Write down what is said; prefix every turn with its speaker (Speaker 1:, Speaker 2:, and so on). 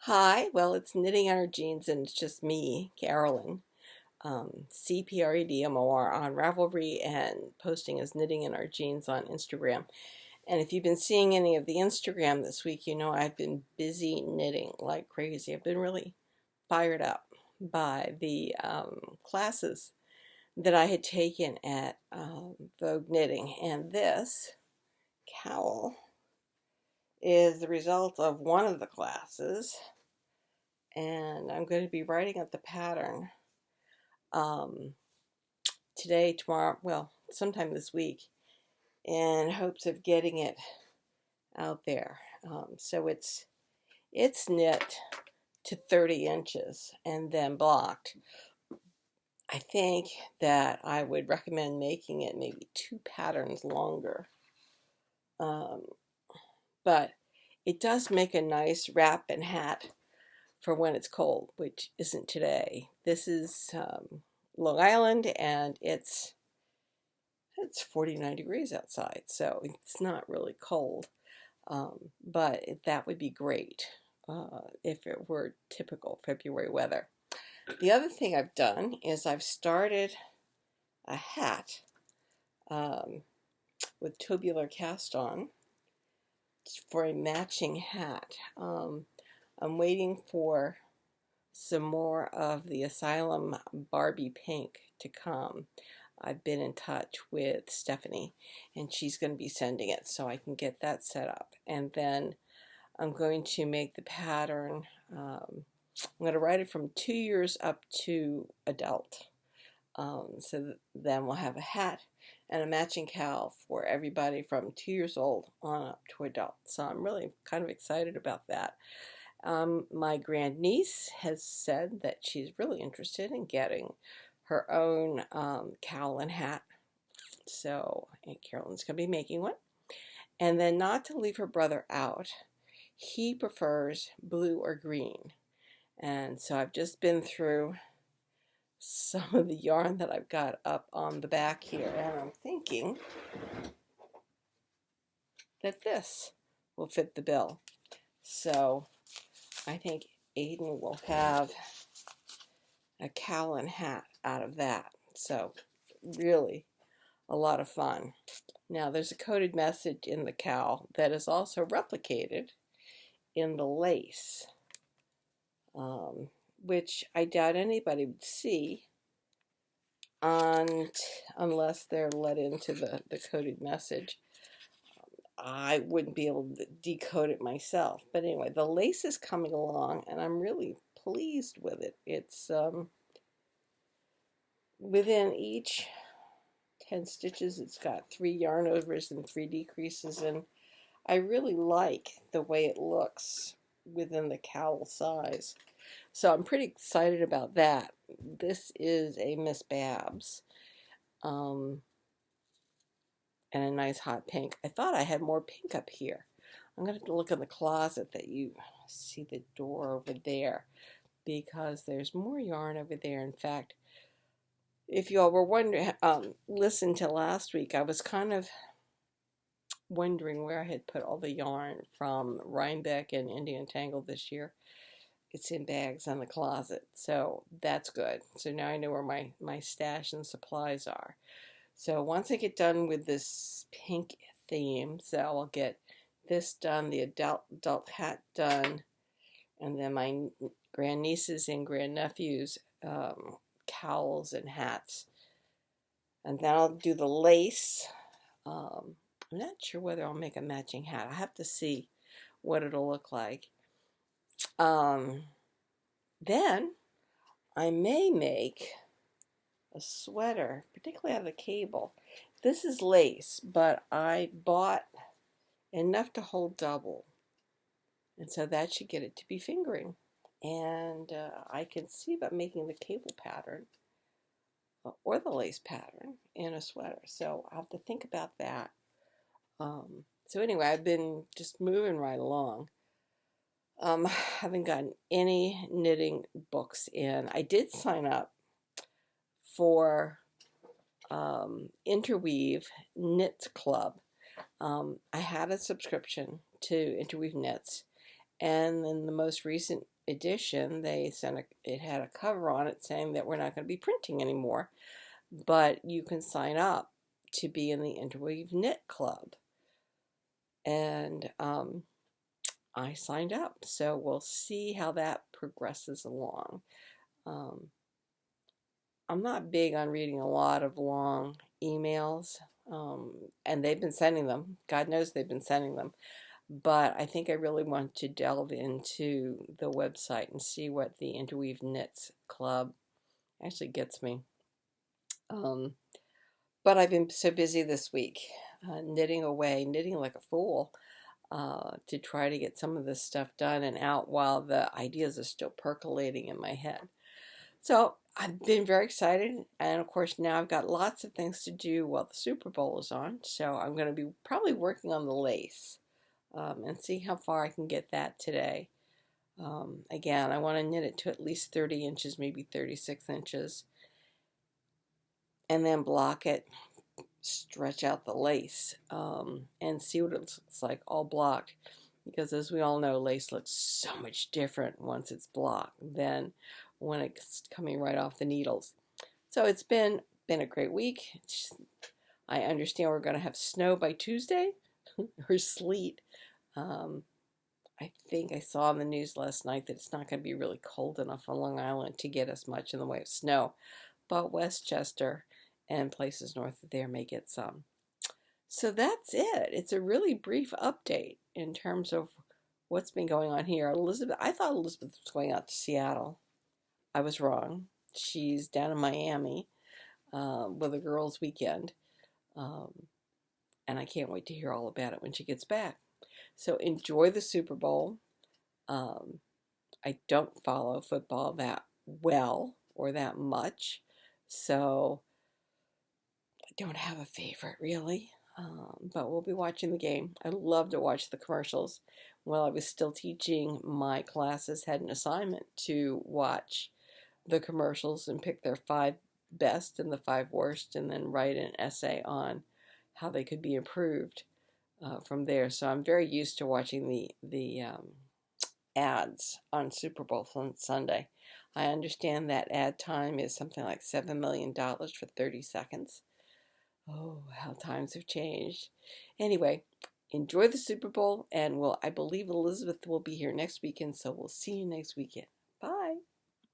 Speaker 1: Hi, well, it's Knitting on Our Jeans, and it's just me, Carolyn, CPREDMOR on Ravelry, and posting as Knitting in Our Jeans on Instagram. And if you've been seeing any of the Instagram this week, you know I've been busy knitting like crazy. I've been really fired up by the classes that I had taken at Vogue Knitting, and this cowl is the result of one of the classes. And I'm going to be writing up the pattern today, tomorrow, well, sometime this week, in hopes of getting it out there. So it's knit to 30 inches and then blocked. I think that I would recommend making it maybe 2 patterns longer. But it does make a nice wrap and hat for when it's cold, which isn't today. This is Long Island, and it's 49 degrees outside, so it's not really cold. But that would be great if it were typical February weather. The other thing I've done is I've started a hat with tubular cast on for a matching hat. I'm waiting for some more of the Asylum Barbie Pink to come. I've been in touch with Stephanie, and she's going to be sending it so I can get that set up. And then I'm going to make the pattern. I'm going to write it from 2 years up to adult. So then we'll have a hat and a matching cowl for everybody from 2 years old on up to adult. So I'm really kind of excited about that. My grandniece has said that she's really interested in getting her own cowl and hat. So Aunt Carolyn's going to be making one. And then, not to leave her brother out, he prefers blue or green. And so I've just been through some of the yarn that I've got up on the back here, and I'm thinking that this will fit the bill. So I think Aiden will have a cowl and hat out of that. So really a lot of fun. Now there's a coded message in the cowl that is also replicated in the lace, which I doubt anybody would see unless they're let into the coded message. I wouldn't be able to decode it myself. But anyway, the lace is coming along, and I'm really pleased with it. It's within each 10 stitches, it's got 3 yarn overs and 3 decreases, and I really like the way it looks within the cowl size. So I'm pretty excited about that. This is a Miss Babs. And a nice hot pink. I thought I had more pink up here. I'm going to have to look in the closet that you see the door over there, because there's more yarn over there. In fact, if you all were wondering, listen to last week, I was kind of wondering where I had put all the yarn from Rhinebeck and Indian Tangle this year. It's in bags in the closet, so that's good. So now I know where my stash and supplies are. So once I get done with this pink theme, so I'll get this done, the adult hat done, and then my grandnieces and grandnephews cowls and hats. And then I'll do the lace. I'm not sure whether I'll make a matching hat. I have to see what it'll look like. Then I may make a sweater, particularly out of the cable. This is lace, but I bought enough to hold double, and so that should get it to be fingering. And I can see about making the cable pattern or the lace pattern in a sweater, so I'll have to think about that. So anyway, I've been just moving right along. Haven't gotten any knitting books in. I did sign up for Interweave Knits Club. I had a subscription to Interweave Knits, and then the most recent edition, they sent it had a cover on it saying that we're not going to be printing anymore, but you can sign up to be in the Interweave Knit Club. And I signed up, so we'll see how that progresses along. I'm not big on reading a lot of long emails, and they've been sending them. God knows they've been sending them. But I think I really want to delve into the website and see what the Interweave Knits Club actually gets me. But I've been so busy this week, knitting away, knitting like a fool, to try to get some of this stuff done and out while the ideas are still percolating in my head. So I've been very excited, and of course now I've got lots of things to do while the Super Bowl is on, so I'm going to be probably working on the lace, and see how far I can get that today. Again, I want to knit it to at least 30 inches, maybe 36 inches, and then block it, stretch out the lace, and see what it looks like all blocked, because as we all know, lace looks so much different once it's blocked than when it's coming right off the needles. So it's been a great week. I understand we're going to have snow by Tuesday or sleet. I think I saw on the news last night that it's not going to be really cold enough on Long Island to get as much in the way of snow, but Westchester and places north of there may get some. So that's it. It's a really brief update in terms of what's been going on here. I thought Elizabeth was going out to Seattle. I was wrong. She's down in Miami with a girls' weekend, and I can't wait to hear all about it when she gets back. So enjoy the Super Bowl. I don't follow football that well or that much, so I don't have a favorite really, but we'll be watching the game. I love to watch the commercials. While I was still teaching, my classes had an assignment to watch the commercials and pick their 5 best and the 5 worst, and then write an essay on how they could be improved from there. So I'm very used to watching the ads on Super Bowl Sunday. I understand that ad time is something like $7 million for 30 seconds. Oh, how times have changed. Anyway, enjoy the Super Bowl, and I believe Elizabeth will be here next weekend, so we'll see you next weekend.